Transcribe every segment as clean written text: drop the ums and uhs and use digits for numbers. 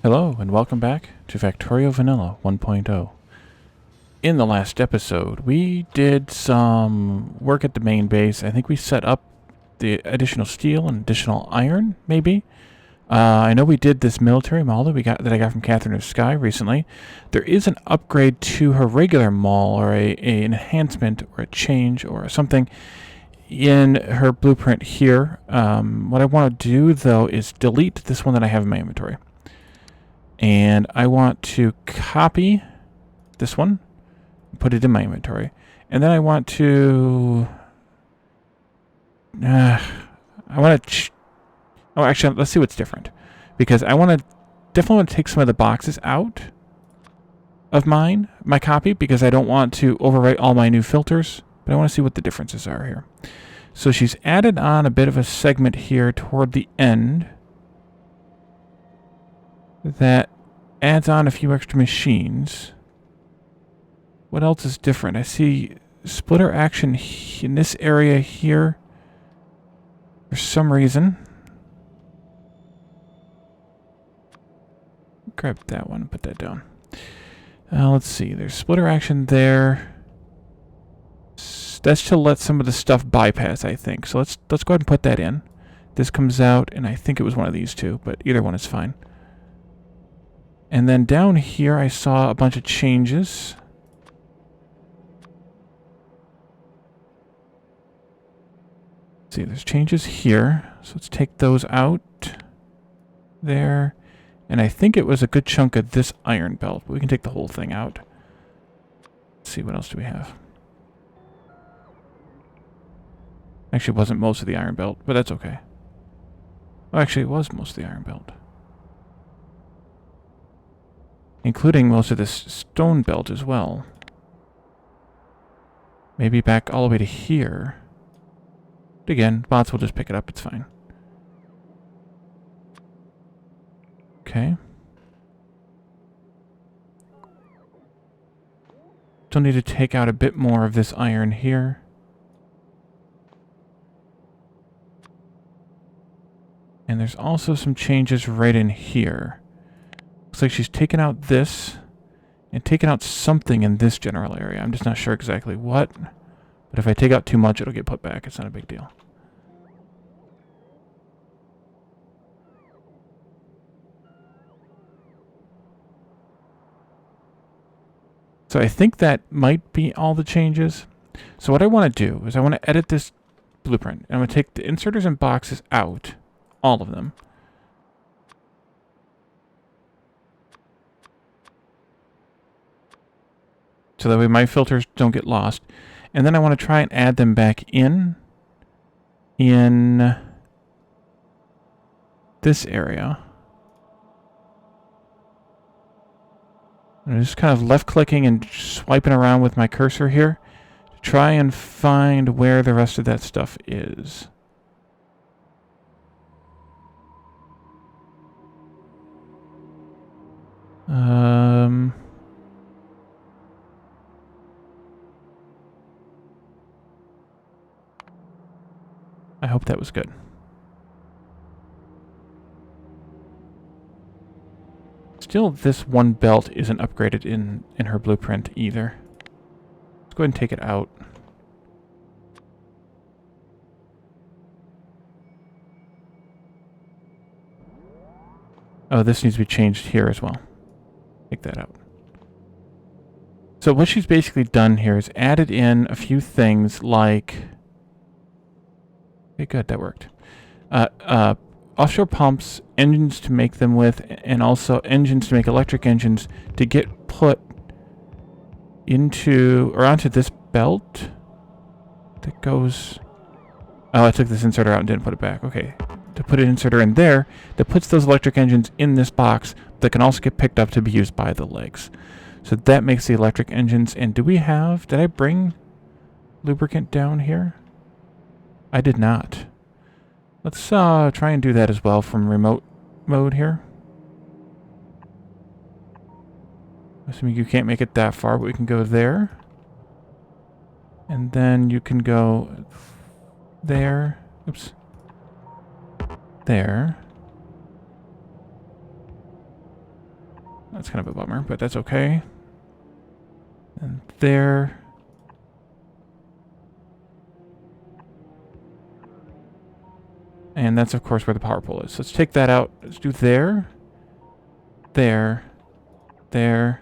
Hello and welcome back to Factorio Vanilla 1.0. In the last episode, we did some work at the main base. I think we set up the additional steel and additional iron, maybe. I know we did this military mall that I got from Catherine of Sky recently. There is an upgrade to her regular mall, or an enhancement, or a change, or something in her blueprint here. What I want to do, though, is delete this one that I have in my inventory. And I want to copy this one, put it in my inventory. And then I want to... actually, let's see what's different. Because I definitely want to take some of the boxes out of my copy, because I don't want to overwrite all my new filters. But I want to see what the differences are here. So she's added on a bit of a segment here toward the end that adds on a few extra machines. What else is different? I see splitter action in this area here for some reason. Grab that one and put that down. Let's see. There's splitter action there. That's to let some of the stuff bypass, I think. So let's go ahead and put that in. This comes out, and I think it was one of these two, but either one is fine. And then down here, I saw a bunch of changes. Let's see, there's changes here. So let's take those out. There. And I think it was a good chunk of this iron belt. We can take the whole thing out. Let's see, what else do we have? Actually, it wasn't most of the iron belt, but that's okay. Well, actually, it was most of the iron belt. Including most of this stone belt as well. Maybe back all the way to here. But again, bots will just pick it up, it's fine. Okay. Still need to take out a bit more of this iron here. And there's also some changes right in here. Looks like she's taken out this and taken out something in this general area. I'm just not sure exactly what. But if I take out too much, it'll get put back. It's not a big deal. So I think that might be all the changes. So what I want to do is I want to edit this blueprint. I'm going to take the inserters and boxes out. All of them. So that way my filters don't get lost. And then I want to try and add them back in this area. I'm just kind of left-clicking and swiping around with my cursor here to try and find where the rest of that stuff is. I hope that was good. Still, this one belt isn't upgraded in her blueprint either. Let's go ahead and take it out. Oh, this needs to be changed here as well. Take that out. So what she's basically done here is added in a few things like... Okay, good, that worked. Offshore pumps, engines to make them with, and also engines to make electric engines to get put into, or onto this belt that goes... Oh, I took this inserter out and didn't put it back. Okay. To put an inserter in there that puts those electric engines in this box that can also get picked up to be used by the legs. So that makes the electric engines. And did I bring lubricant down here? I did not. Let's try and do that as well from remote mode here. Assuming you can't make it that far, but we can go there. And then you can go there. Oops. There. That's kind of a bummer, but that's okay. And there. And that's, of course, where the power pole is. So let's take that out. Let's do there, there, there,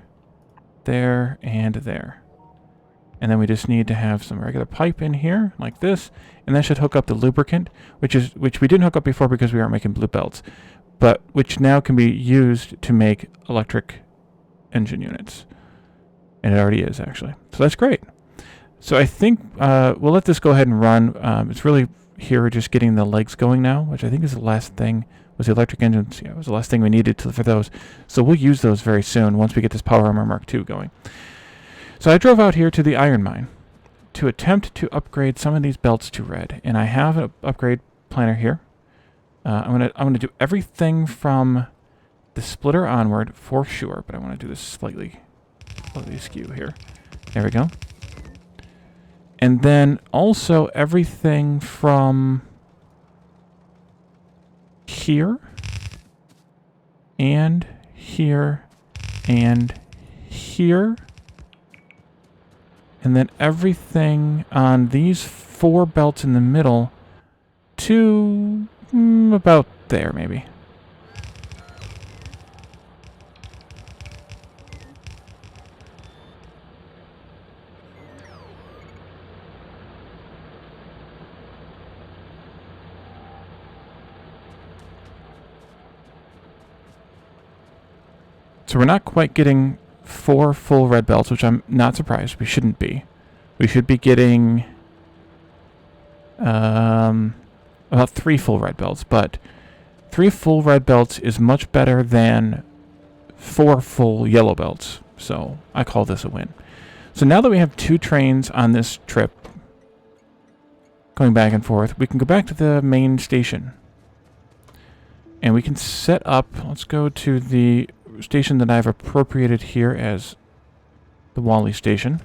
there, and there. And then we just need to have some regular pipe in here, like this. And that should hook up the lubricant, which we didn't hook up before because we aren't making blue belts, but which now can be used to make electric engine units. And it already is, actually. So that's great. So I think we'll let this go ahead and run. It's really here just getting the legs going now, which I think is the last thing. Was the electric engines? Yeah, it was the last thing we needed for those. So we'll use those very soon once we get this Power Armor Mark II going. So I drove out here to the iron mine to attempt to upgrade some of these belts to red, and I have an upgrade planner here. I'm gonna do everything from the splitter onward for sure, but I want to do this slightly askew here. There we go. And then also everything from here and here and here. And then everything on these 4 belts in the middle to about there, maybe. So we're not quite getting 4 full red belts, which I'm not surprised. We shouldn't be. We should be getting about 3 full red belts, but 3 full red belts is much better than 4 full yellow belts. So I call this a win. So now that we have 2 trains on this trip going back and forth, we can go back to the main station. And we can set up, let's go to the station that I've appropriated here as the Wally station.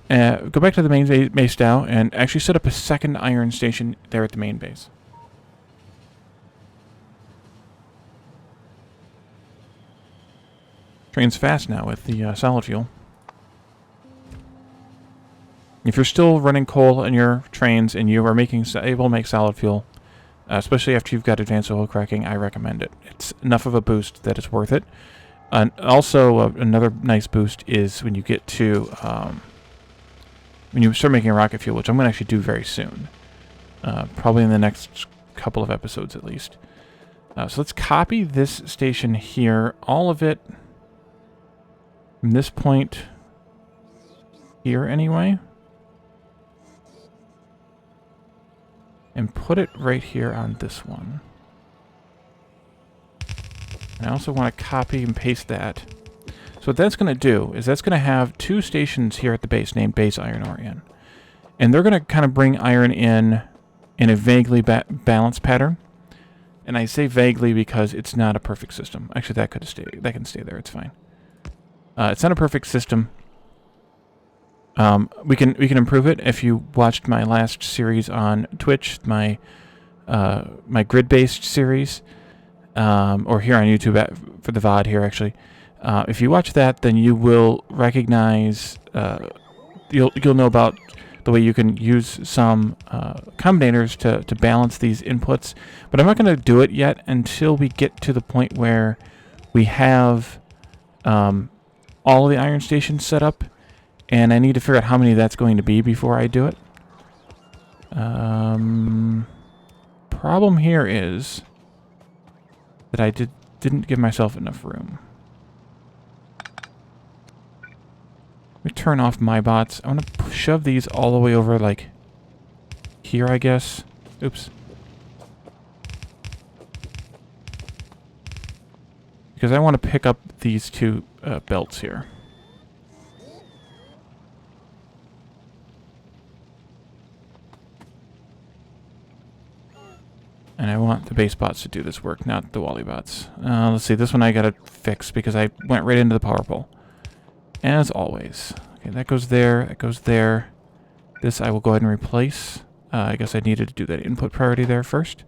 Go back to the main base now and actually set up a second iron station there at the main base. Train's fast now with the solid fuel. If you're still running coal in your trains and you are able to make solid fuel, especially after you've got advanced oil cracking, I recommend it. It's enough of a boost that it's worth it. And also, another nice boost is when you get to when you start making rocket fuel, which I'm going to actually do very soon, probably in the next couple of episodes at least. So let's copy this station here, all of it from this point here anyway. And put it right here on this one. And I also want to copy and paste that. So what that's going to do is that's going to have 2 stations here at the base named Base Iron Ore in. And they're going to kind of bring iron in a vaguely balanced pattern. And I say vaguely because it's not a perfect system. Actually, that can stay there. It's fine. It's not a perfect system. We can improve it. If you watched my last series on Twitch, my grid-based series, or here on YouTube for the VOD here actually, if you watch that, then you will recognize, you'll know about the way you can use some combinators to balance these inputs. But I'm not going to do it yet until we get to the point where we have all of the iron stations set up. And I need to figure out how many that's going to be before I do it. Problem here is that I didn't give myself enough room. Let me turn off my bots. I want to shove these all the way over, like, here, I guess. Oops. Because I want to pick up these 2 belts here. And I want the base bots to do this work, not the Wally bots. Let's see, this one I gotta fix because I went right into the power pole. As always. Okay, that goes there, that goes there. This I will go ahead and replace. I guess I needed to do that input priority there first.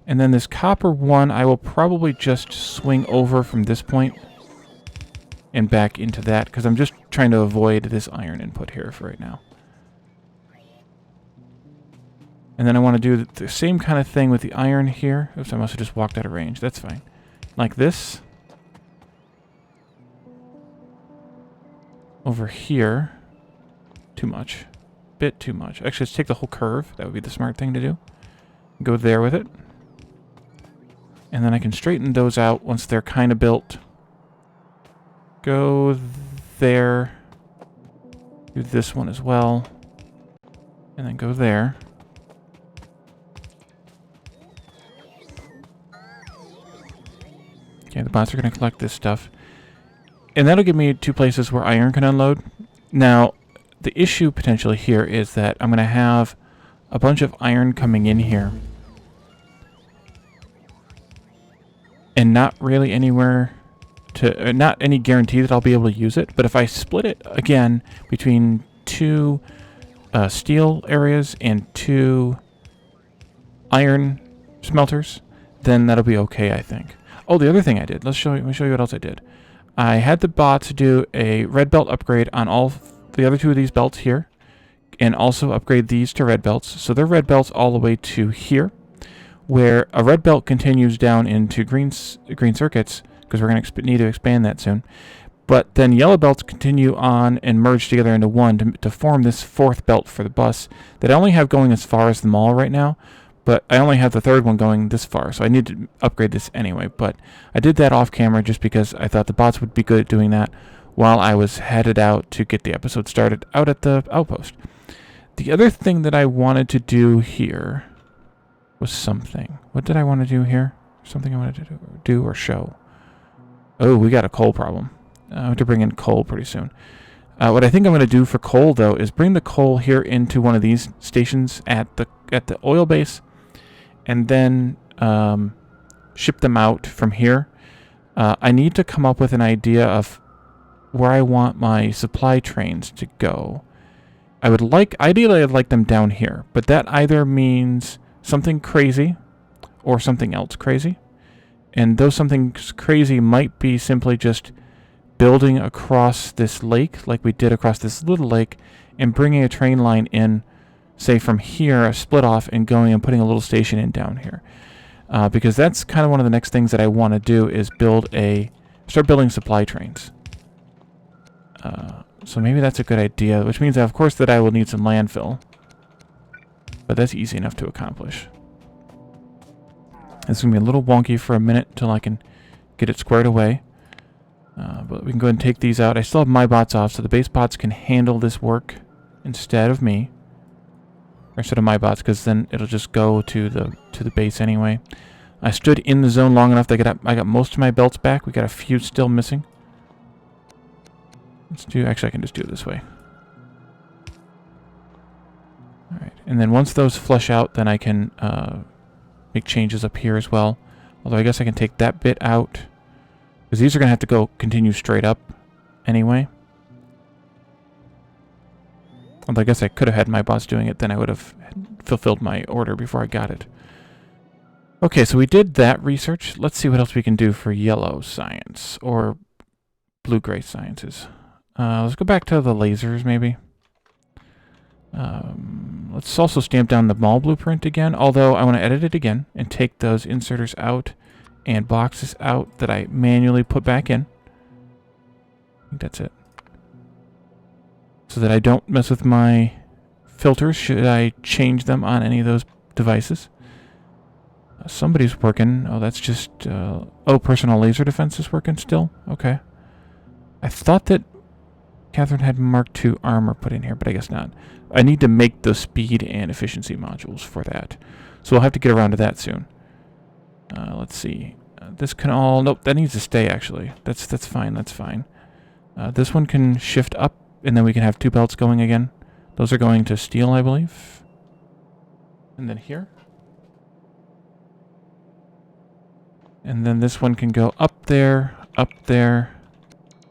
And then this copper one, I will probably just swing over from this point and back into that, because I'm just trying to avoid this iron input here for right now. And then I want to do the same kind of thing with the iron here. Oops, I must have just walked out of range. That's fine. Like this. Over here. Too much. Bit too much. Actually, let's take the whole curve. That would be the smart thing to do. Go there with it. And then I can straighten those out once they're kind of built. Go there. Do this one as well. And then go there. Okay, the bots are going to collect this stuff. And that'll give me 2 places where iron can unload. Now, the issue potentially here is that I'm going to have a bunch of iron coming in here. And not really anywhere to... not any guarantee that I'll be able to use it. But if I split it, again, between 2 steel areas and 2 iron smelters, then that'll be okay, I think. Oh, the other thing I did. Let me show you what else I did. I had the bots do a red belt upgrade on all the other 2 of these belts here, and also upgrade these to red belts. So they're red belts all the way to here, where a red belt continues down into green circuits, because we're going to need to expand that soon. But then yellow belts continue on and merge together into one to form this 4th belt for the bus that I only have going as far as the mall right now. But I only have the 3rd one going this far, so I need to upgrade this anyway. But I did that off camera just because I thought the bots would be good at doing that while I was headed out to get the episode started out at the outpost. The other thing that I wanted to do here was something. What did I want to do here? Something I wanted to do or show. Oh, we got a coal problem. I have to bring in coal pretty soon. What I think I'm going to do for coal, though, is bring the coal here into one of these stations at the oil base, and then ship them out from here. I need to come up with an idea of where I want my supply trains to go. Ideally I'd like them down here, but that either means something crazy or something else crazy. And those something crazy might be simply just building across this lake, like we did across this little lake, and bringing a train line in, say from here, a split off, and going and putting a little station in down here. Because that's kind of one of the next things that I want to do is start building supply trains. So maybe that's a good idea, which means, of course, that I will need some landfill. But that's easy enough to accomplish. It's going to be a little wonky for a minute until I can get it squared away. But we can go ahead and take these out. I still have my bots off, so the base bots can handle this work instead of me. Or instead of my bots, because then it'll just go to the base anyway. I stood in the zone long enough that I got most of my belts back. We got a few still missing. Actually, I can just do it this way. Alright, and then once those flush out, then I can make changes up here as well. Although I guess I can take that bit out, because these are going to have to continue straight up anyway. Although I guess I could have had my boss doing it, then I would have fulfilled my order before I got it. Okay, so we did that research. Let's see what else we can do for yellow science, or blue-gray sciences. Let's go back to the lasers, maybe. Let's also stamp down the mall blueprint again, although I want to edit it again and take those inserters out and boxes out that I manually put back in. I think that's it. So that I don't mess with my filters should I change them on any of those devices. Somebody's working. Oh, that's just... oh, personal laser defense is working still? Okay. I thought that Catherine had Mark II armor put in here, but I guess not. I need to make the speed and efficiency modules for that. So we'll have to get around to that soon. Let's see. This can all... Nope, that needs to stay, actually. That's fine, that's fine. This one can shift up, and then we can have 2 belts going again. Those are going to steel, I believe. And then here. And then this one can go up there, up there,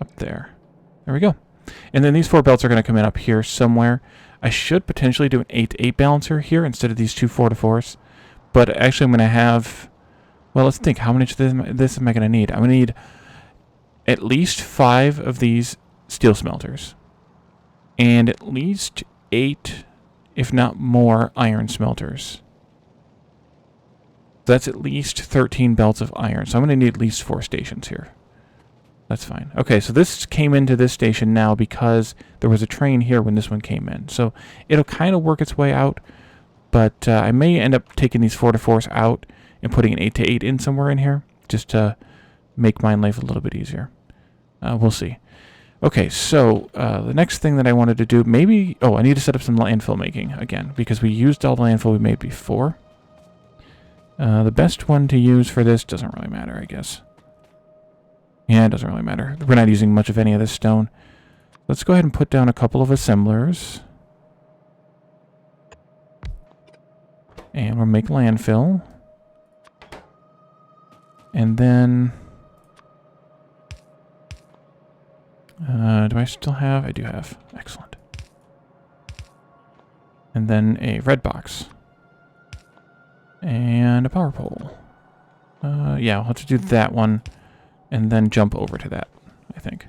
up there. There we go. And then these 4 belts are going to come in up here somewhere. I should potentially do an 8-8 balancer here instead of these 2 4-4s. but actually I'm going to have... Well, let's think. How much of this am I going to need? I'm going to need at least 5 of these steel smelters. And at least 8, if not more, iron smelters. That's at least 13 belts of iron. So I'm going to need at least 4 stations here. That's fine. Okay, so this came into this station now because there was a train here when this one came in. So it'll kind of work its way out, but I may end up taking these 4-to-4s out and putting an 8-to-8 in somewhere in here, just to make my life a little bit easier. We'll see. Okay, so the next thing that I wanted to do, maybe... Oh, I need to set up some landfill making again, because we used all the landfill we made before. The best one to use for this doesn't really matter, I guess. Yeah, it doesn't really matter. We're not using much of any of this stone. Let's go ahead and put down a couple of assemblers. And we'll make landfill. And then... do I still have? I do have. Excellent. And then a red box. And a power pole. Yeah, we'll have to do that one. And then jump over to that, I think.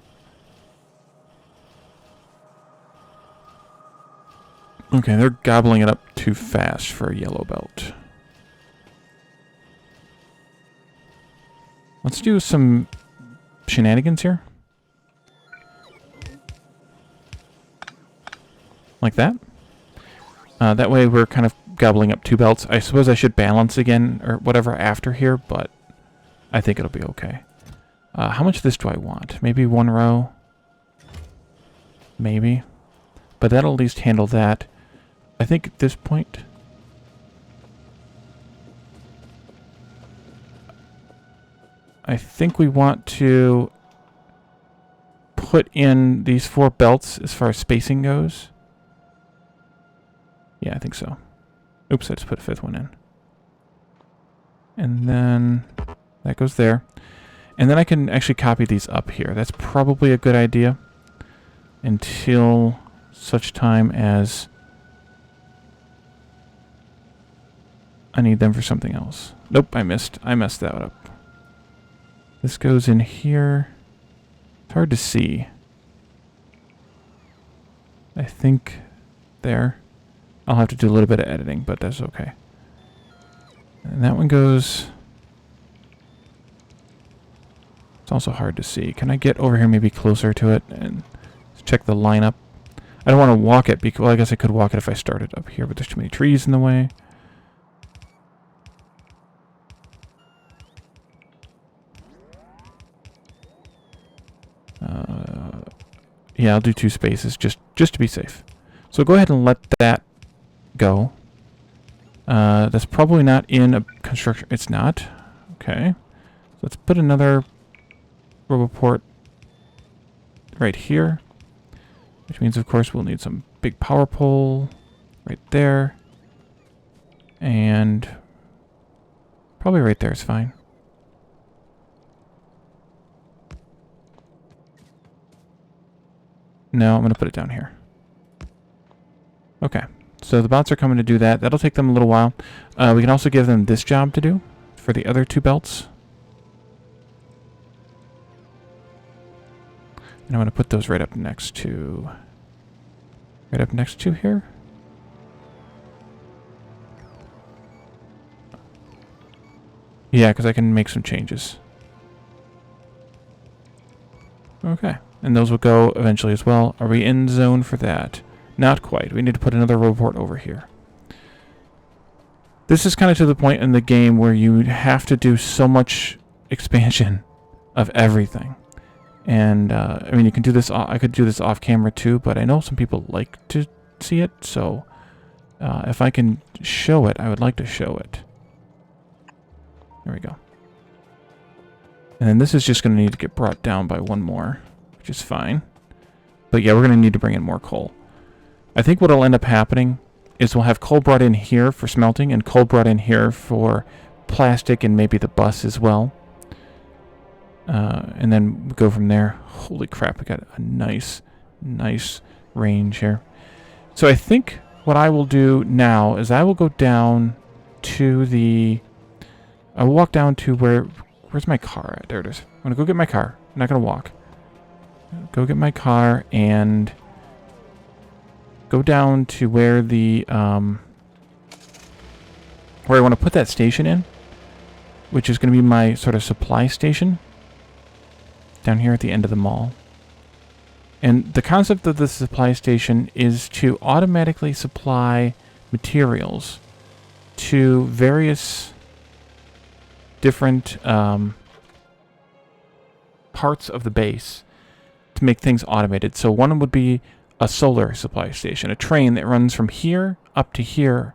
Okay, they're gobbling it up too fast for a yellow belt. Let's do some shenanigans here. Like that. That way we're kind of gobbling up 2 belts. I suppose I should balance again or whatever after here, but I think it'll be okay. How much of this do I want? Maybe 1 row? Maybe. But that'll at least handle that. I think at this point... I think we want to put in these 4 belts as far as spacing goes. Yeah, I think so. Oops, I just put a 5th one in. And then that goes there. And then I can actually copy these up here. That's probably a good idea until such time as I need them for something else. Nope, I messed that up. This goes in here. It's hard to see. I think there. I'll have to do a little bit of editing, but that's okay. And that one goes... It's also hard to see. Can I get over here maybe closer to it and check the lineup? I don't want to walk it because, well, I guess I could walk it if I started up here, but there's too many trees in the way. Yeah, I'll do 2 spaces just to be safe. So go ahead and let that go. That's probably not in a construction. It's not. Okay. So let's put another RoboPort right here, which means, of course, we'll need some big power pole right there, and probably right there is fine. No, I'm going to put it down here. Okay, so the bots are coming to do that. That'll take them a little while. We can also give them this job to do for the other 2 belts. And I'm going to put those right up next to... Right up next to here. Yeah, because I can make some changes. Okay. And those will go eventually as well. Are we in zone for that? Not quite. We need to put another RoboPort over here. This is kind of to the point in the game where you have to do so much expansion of everything. And, I mean, you can do this, I could do this off camera too, but I know some people like to see it, so if I can show it, I would like to show it. There we go. And then this is just going to need to get brought down by 1 more, which is fine. But yeah, we're going to need to bring in more coal. I think what will end up happening is we'll have coal brought in here for smelting and coal brought in here for plastic and maybe the bus as well. And then we go from there. Holy crap, we got a nice range here. So I think what I will do now is I will go down to the... I'll walk down to where's my car at? There it is. I'm going to go get my car. I'm not going to walk. Go get my car and go down to where the... where I want to put that station in, which is going to be my sort of supply station down here at the end of the mall. And the concept of the supply station is to automatically supply materials to various different parts of the base to make things automated. So one would be a solar supply station, a train that runs from here up to here,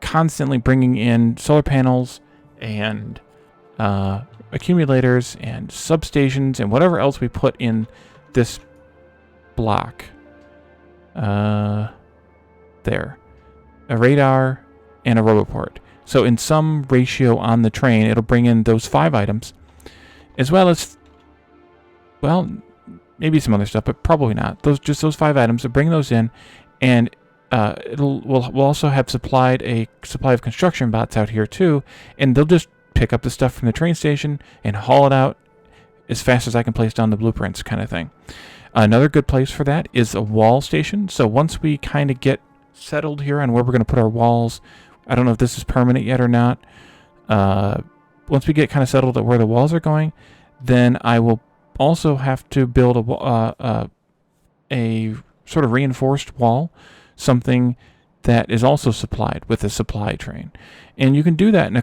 constantly bringing in solar panels and accumulators and substations and whatever else we put in this block. There. A radar and a roboport. So in some ratio on the train, it'll bring in those 5 items, as well as, well, maybe some other stuff, but probably not. Just those 5 items. So bring those in, and we'll also have supplied a supply of construction bots out here too, and they'll just pick up the stuff from the train station and haul it out as fast as I can place down the blueprints, kind of thing. Another good place for that is a wall station. So once we kind of get settled here on where we're going to put our walls, I don't know if this is permanent yet or not. Once we get kind of settled at where the walls are going, then I will also have to build a sort of reinforced wall, something that is also supplied with a supply train. And you can do that in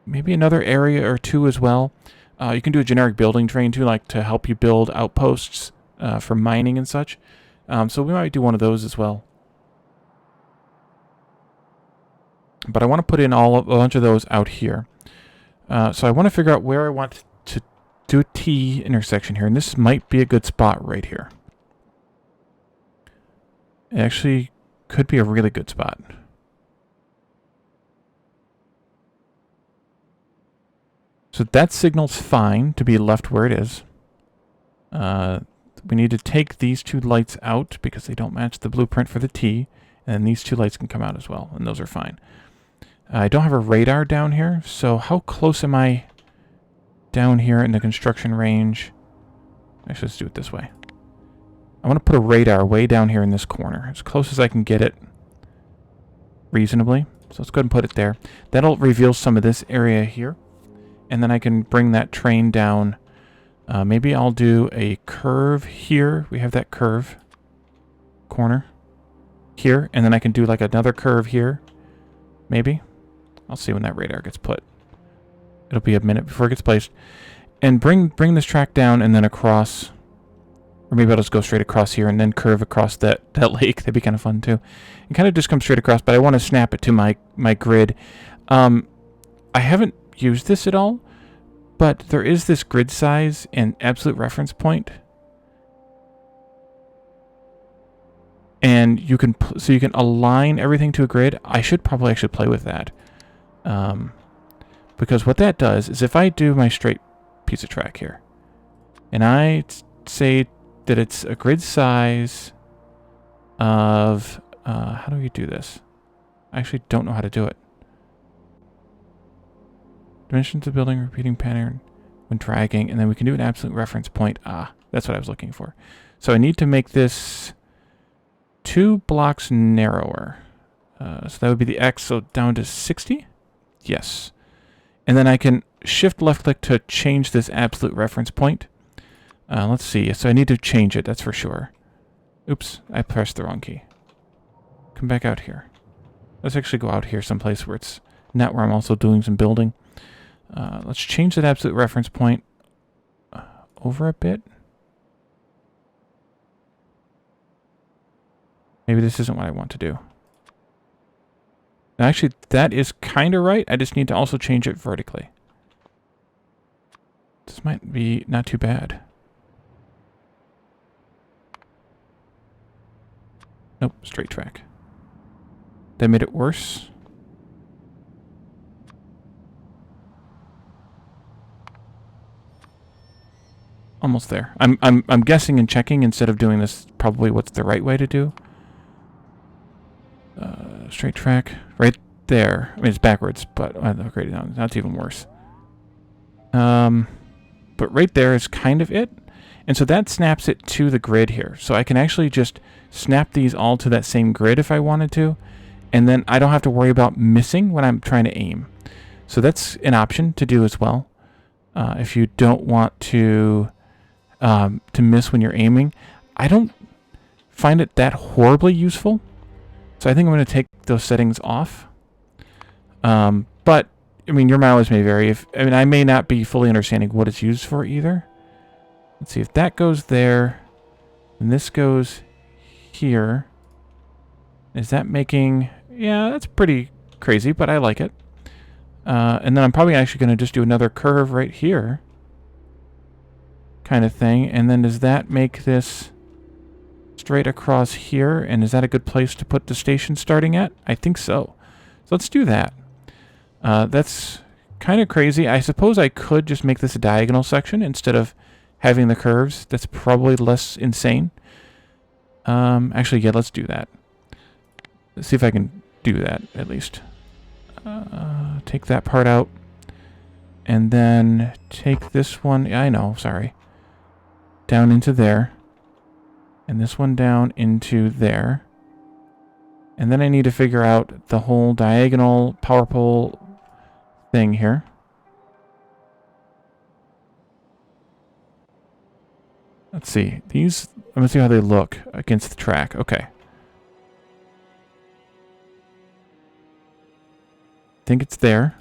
maybe another area or two as well. You can do a generic building train too, like to help you build outposts for mining and such. So we might do one of those as well. But I want to put in a bunch of those out here. So I want to figure out where I want to do a T intersection here. And this might be a good spot right here. It actually could be a really good spot. So that signal's fine to be left where it is. We need to take these 2 lights out because they don't match the blueprint for the T. And these 2 lights can come out as well, and those are fine. I don't have a radar down here, so how close am I down here in the construction range? Actually, let's do it this way. I want to put a radar way down here in this corner, as close as I can get it reasonably. So let's go ahead and put it there. That'll reveal some of this area here, and then I can bring that train down. Maybe I'll do a curve here. We have that curve corner here, and then I can do like another curve here. Maybe. I'll see when that radar gets put. It'll be a minute before it gets placed. And bring this track down and then across. Or maybe I'll just go straight across here and then curve across that lake. That'd be kind of fun too. And kind of just come straight across, but I want to snap it to my grid. I haven't used this at all, but there is this grid size and absolute reference point. And you can align everything to a grid. I should probably actually play with that. Because what that does is if I do my straight piece of track here, and I say that it's a grid size of, how do we do this? I actually don't know how to do it. Dimensions of building, repeating pattern when dragging, and then we can do an absolute reference point. That's what I was looking for. So I need to make this 2 blocks narrower. So that would be the X, so down to 60? Yes. And then I can shift left click to change this absolute reference point. Let's see. So I need to change it, that's for sure. Oops, I pressed the wrong key. Come back out here. Let's actually go out here someplace where it's not where I'm also doing some building. Let's change that absolute reference point over a bit. Maybe this isn't what I want to do. Actually, that is kind of right. I just need to also change it vertically. This might be not too bad. Nope, straight track. That made it worse. Almost there. I'm guessing and checking instead of doing this probably what's the right way to do. Straight track. Right there. I mean, it's backwards, but okay, no, that's even worse. But right there is kind of it. And so that snaps it to the grid here. So I can actually just snap these all to that same grid if I wanted to. And then I don't have to worry about missing when I'm trying to aim. So that's an option to do as well. If you don't want to miss when you're aiming. I don't find it that horribly useful. So I think I'm going to take those settings off. But, I mean, your mileage may vary. I may not be fully understanding what it's used for either. Let's see, if that goes there, and this goes here. Is that making... Yeah, that's pretty crazy, but I like it. And then I'm probably actually going to just do another curve right here. Kind of thing. And then does that make this straight across here? And is that a good place to put the station starting at? I think so. So let's do that. That's kind of crazy. I suppose I could just make this a diagonal section instead of having the curves. That's probably less insane. Actually, yeah, let's do that. Let's see if I can do that, at least. Take that part out. And then take this one, yeah, I know, sorry. Down into there. And this one down into there. And then I need to figure out the whole diagonal power pole thing here. Let's see. These, I'm going to see how they look against the track. Okay. I think it's there.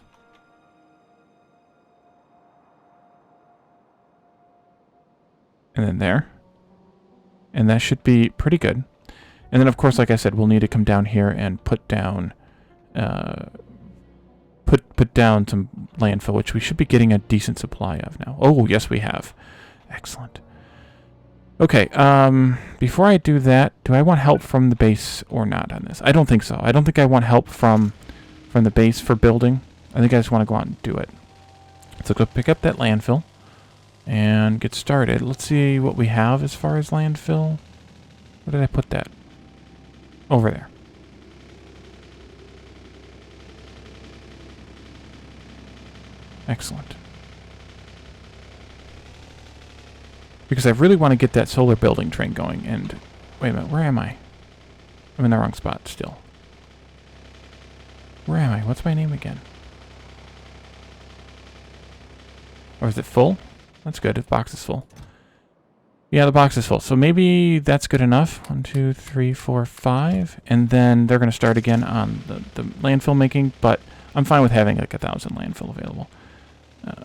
And then there. And that should be pretty good. And then, of course, like I said, we'll need to come down here and put down put down some landfill, which we should be getting a decent supply of now. Oh, yes, we have. Excellent. Okay, before I do that, do I want help from the base or not on this? I don't think so. I don't think I want help from the base for building. I think I just want to go out and do it. So go pick up that landfill and get started. Let's see what we have as far as landfill. Where did I put that? Over there. Excellent. Because I really want to get that solar building train going. And wait a minute, where am I? I'm in the wrong spot still. Where am I? What's my name again? Or is it full? That's good. The box is full. Yeah, the box is full. So maybe that's good enough. 1, 2, 3, 4, 5. And then they're going to start again on the landfill making. But I'm fine with having like 1,000 landfill available.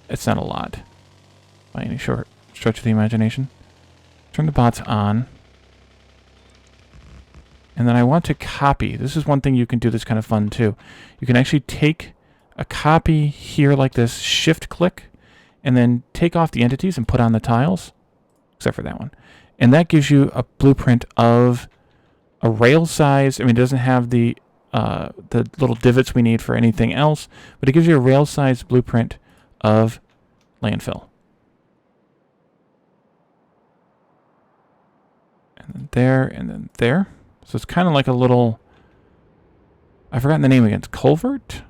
It's not a lot by any short stretch of the imagination. Turn the bots on. And then I want to copy. This is one thing you can do that's kind of fun too. You can actually take a copy here like this, shift click, and then take off the entities and put on the tiles, except for that one. And that gives you a blueprint of a rail size. I mean, it doesn't have the little divots we need for anything else, but it gives you a rail size blueprint of landfill. And then there, and then there. So it's kind of like a little... I've forgotten the name again. It's culvert?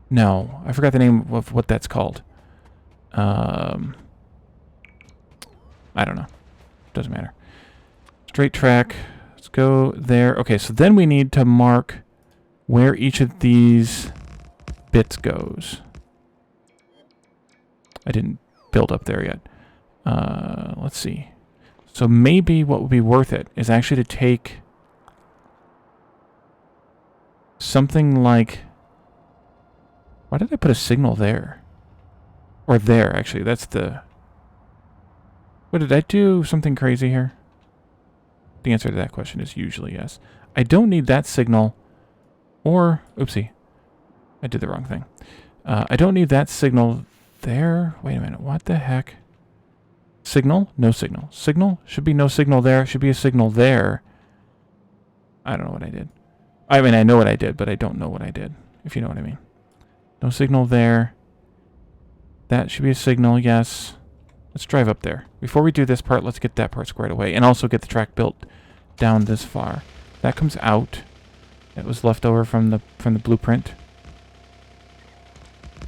No, I forgot the name of what that's called. I don't know. Doesn't matter. Straight track. Let's go there. Okay, so then we need to mark where each of these bits goes. I didn't build up there yet. Let's see. So maybe what would be worth it is actually to take something like... Why did I put a signal there? Or there, actually. That's the... What did I do? Something crazy here? The answer to that question is usually yes. I don't need that signal. Or... Oopsie. I did the wrong thing. I don't need that signal there. Wait a minute. What the heck? Signal? No signal. Signal? Should be no signal there. Should be a signal there. I don't know what I did. I mean, I know what I did, but I don't know what I did, if you know what I mean. No signal there. That should be a signal, yes. Let's drive up there. Before we do this part, let's get that part squared away. And also get the track built down this far. That comes out. that was left over from the blueprint.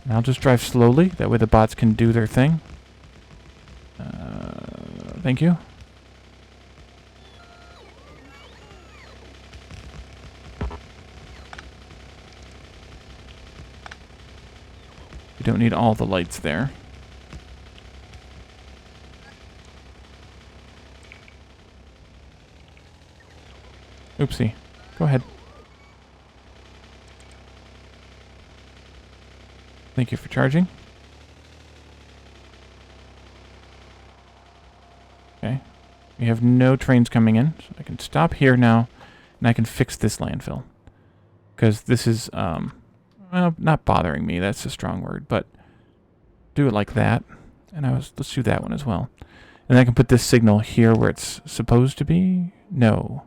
And I'll just drive slowly. That way the bots can do their thing. Thank you. You don't need all the lights there. Oopsie. Go ahead. Thank you for charging. Okay. We have no trains coming in, so I can stop here now, and I can fix this landfill. Because this is, well, not bothering me, that's a strong word, but do it like that. And let's do that one as well. And I can put this signal here where it's supposed to be. No.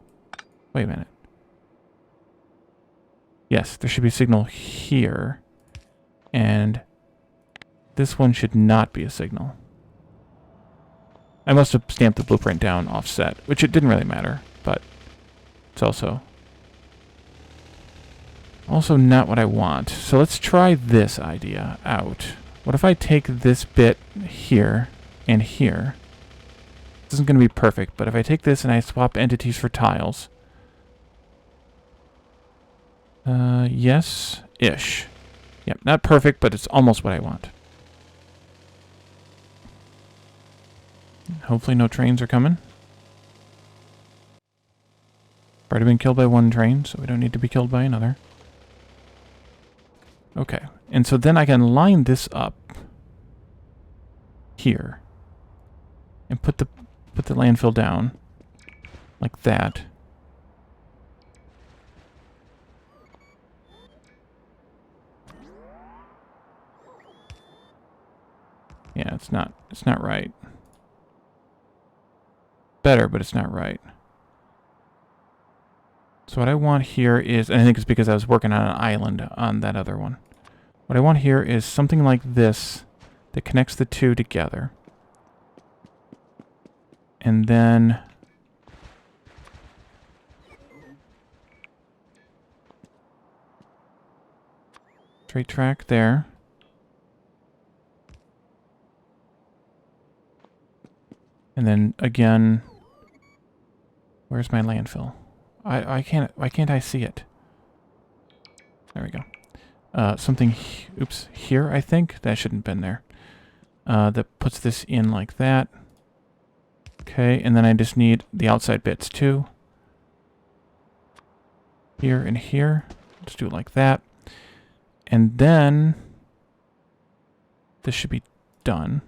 Wait a minute. Yes, there should be a signal here. And this one should not be a signal. I must have stamped the blueprint down offset, which it didn't really matter, but it's also not what I want. So let's try this idea out. What if I take this bit here and here? This isn't going to be perfect, but if I take this and I swap entities for tiles. Yes-ish. Yep, not perfect, but it's almost what I want. Hopefully no trains are coming. Already been killed by one train, so we don't need to be killed by another. Okay, and so then I can line this up here and put the landfill down like that. Yeah, it's not right. Better, but it's not right. So what I want here is, and I think it's because I was working on an island on that other one. What I want here is something like this that connects the two together. And then straight track there. And then again, where's my landfill? Why can't I see it? There we go. Something, oops, here I think? That shouldn't have been there. That puts this in like that. Okay, and then I just need the outside bits too. Here and here. Just do it like that. And then this should be done.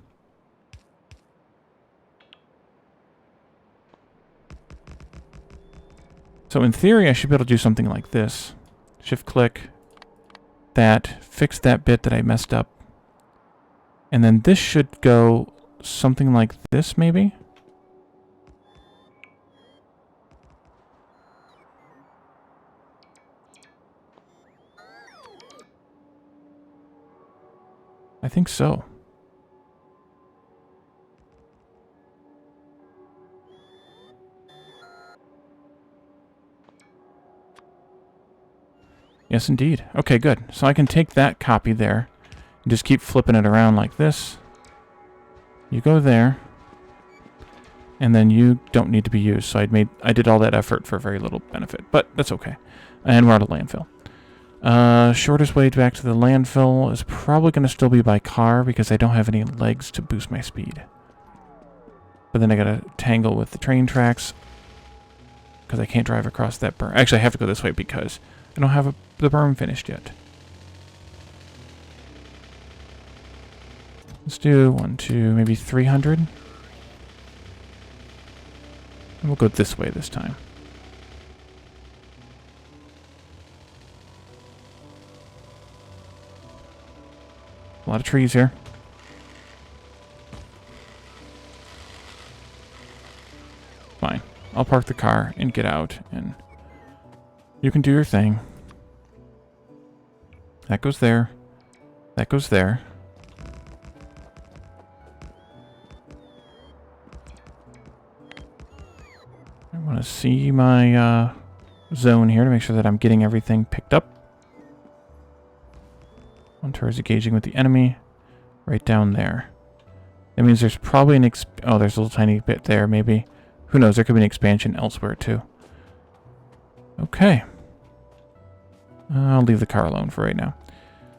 So in theory, I should be able to do something like this. Shift-click that, fix that bit that I messed up. And then this should go something like this, maybe? I think so. Yes, indeed. Okay, good. So I can take that copy there and just keep flipping it around like this. You go there, and then you don't need to be used. So I did all that effort for very little benefit, but that's okay. And we're out of landfill. Shortest way back to the landfill is probably going to still be by car because I don't have any legs to boost my speed. But then I got to tangle with the train tracks because I can't drive across that berm. Actually, I have to go this way because I don't have the berm finished yet. Let's do 1, 2, maybe 300. And we'll go this way this time. A lot of trees here. Fine. I'll park the car and get out, and you can do your thing. That goes there. That goes there. I want to see my zone here to make sure that I'm getting everything picked up. One turret is engaging with the enemy. Right down there. That means there's probably an oh, there's a little tiny bit there, maybe. Who knows? There could be an expansion elsewhere, too. Okay. I'll leave the car alone for right now.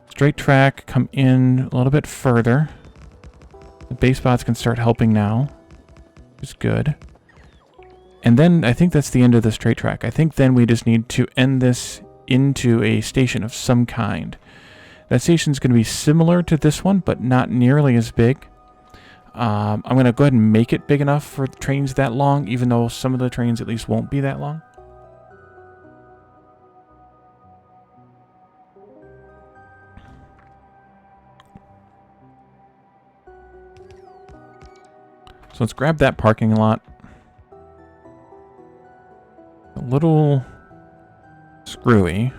Straight track, come in a little bit further. The base bots can start helping now. Which is good. And then I think that's the end of the straight track. I think then we just need to end this into a station of some kind. That station's going to be similar to this one, but not nearly as big. I'm going to go ahead and make it big enough for trains that long, even though some of the trains at least won't be that long. So let's grab that parking lot. A little screwy.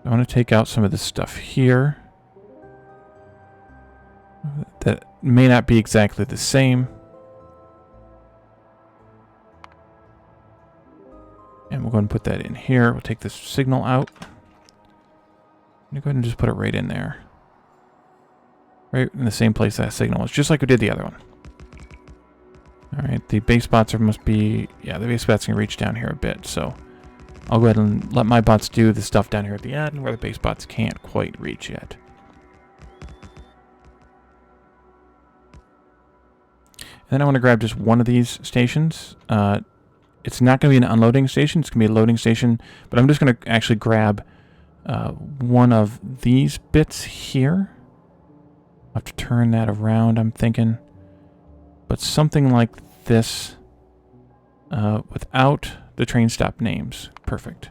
I want to take out some of this stuff here. That may not be exactly the same. And we'll go ahead and put that in here. We'll take this signal out. I'm going to go ahead and just put it right in there. Right in the same place that signal was, just like we did the other one. Alright, the base bots must be... Yeah, the base bots can reach down here a bit, so... I'll go ahead and let my bots do the stuff down here at the end where the base bots can't quite reach yet. And then I want to grab just one of these stations. It's not going to be an unloading station, it's going to be a loading station, but I'm just going to actually grab one of these bits here. I'll have to turn that around, I'm thinking. But something like this without the train stop names. Perfect.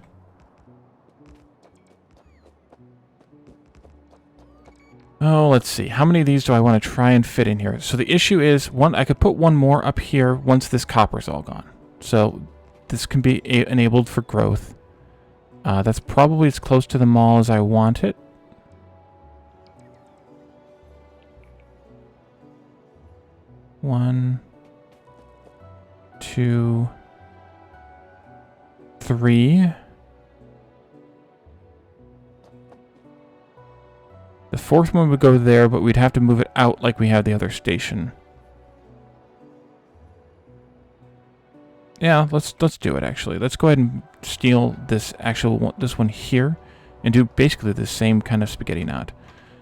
Oh, let's see. How many of these do I want to try and fit in here? So the issue is, I could put one more up here once this copper's all gone. So this can be enabled for growth. That's probably as close to the mall as I want it. One, two, three. The fourth one would go there, but we'd have to move it out like we had the other station. Yeah, let's do it actually. Let's go ahead and steal this this one here and do basically the same kind of spaghetti knot.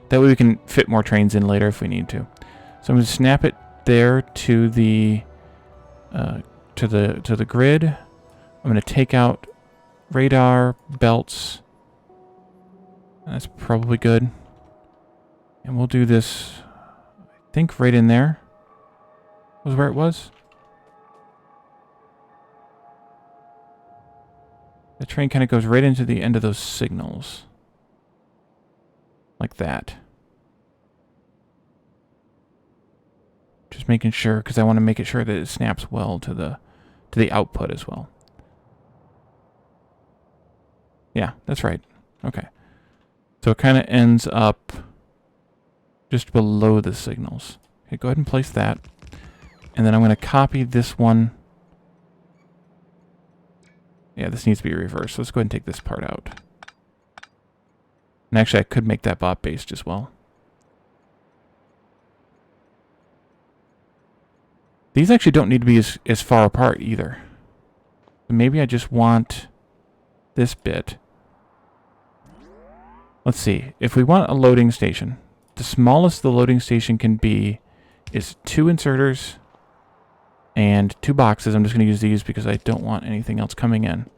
That way we can fit more trains in later if we need to. So I'm going to snap it there to the grid. I'm going to take out radar belts. That's probably good. And we'll do this, I think right in there was where it was. The train kind of goes right into the end of those signals. Like that. Just making sure, because I want to make it sure that it snaps well to the output as well. Yeah, that's right. Okay. So it kind of ends up just below the signals. Okay, go ahead and place that. And then I'm going to copy this one. Yeah, this needs to be reversed. Let's go ahead and take this part out. And actually, I could make that bot based as well. These actually don't need to be as far apart either. Maybe I just want this bit. Let's see. If we want a loading station, the smallest the loading station can be is 2 inserters and 2 boxes. I'm just going to use these because I don't want anything else coming in.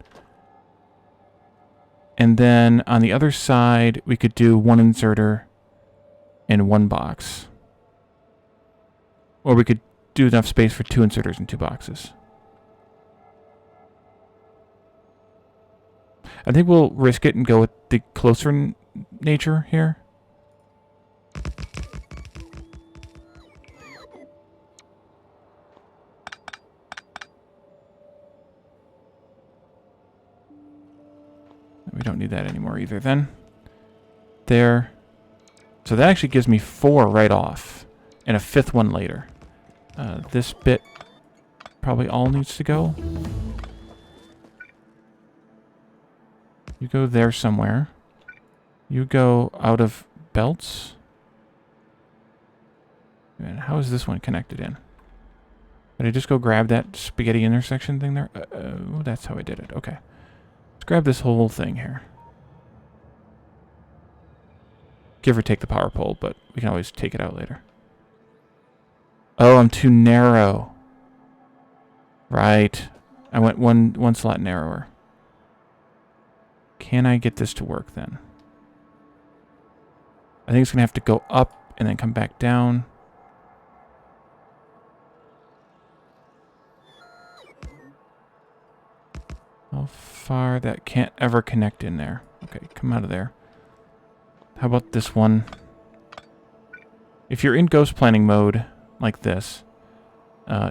And then on the other side, we could do 1 inserter and 1 box. Or we could do enough space for 2 inserters and 2 boxes. I think we'll risk it and go with the closer nature here. We don't need that anymore either then. There. So that actually gives me 4 right off. And a 5th one later. This bit probably all needs to go. You go there somewhere. You go out of belts. And how is this one connected in? Did I just go grab that spaghetti intersection thing there? Oh, that's how I did it. Okay. Let's grab this whole thing here. Give or take the power pole, but we can always take it out later. Oh, I'm too narrow. Right. I went one slot narrower. Can I get this to work then? I think it's going to have to go up and then come back down. How far? That can't ever connect in there. Okay, come out of there. How about this one? If you're in ghost planning mode like this,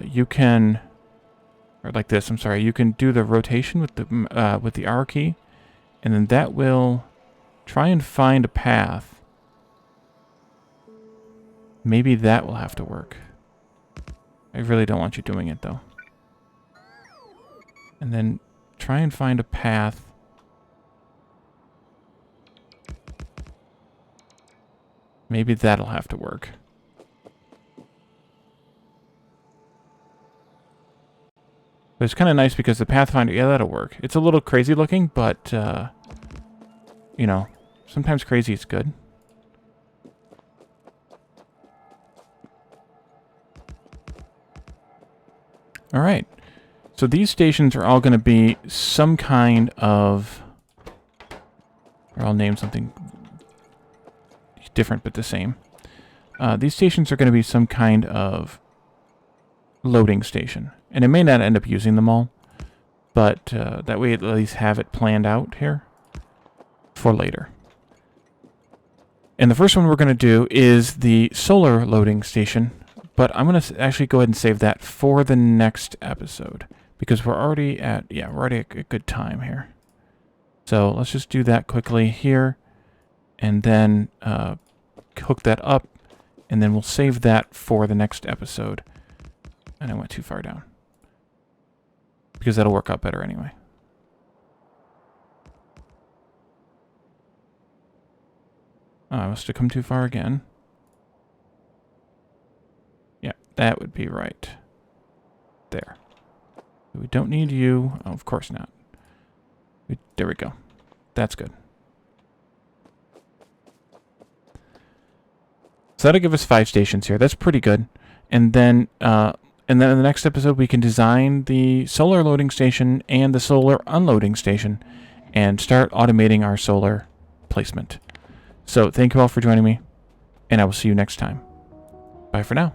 you can, or like this, I'm sorry, you can do the rotation with the R key, and then that will try and find a path. Maybe that will have to work. I really don't want you doing it though. And then try and find a path. Maybe that'll have to work. But it's kind of nice because the Pathfinder, yeah, that'll work. It's a little crazy looking, but, you know, sometimes crazy is good. All right. So these stations are all going to be some kind of, or I'll name something different but the same. These stations are going to be some kind of loading station. And it may not end up using them all, but that way at least have it planned out here for later. And the first one we're going to do is the solar loading station, but I'm going to actually go ahead and save that for the next episode because we're already at, yeah, we're already at a good time here. So let's just do that quickly here and then hook that up, and then we'll save that for the next episode. And I went too far down because that'll work out better anyway. Oh, I must have come too far again. Yeah, that would be right. There. We don't need you. Oh, of course not. There we go. That's good. So that'll give us 5 stations here. That's pretty good. And then in the next episode, we can design the solar loading station and the solar unloading station and start automating our solar placement. So thank you all for joining me, and I will see you next time. Bye for now.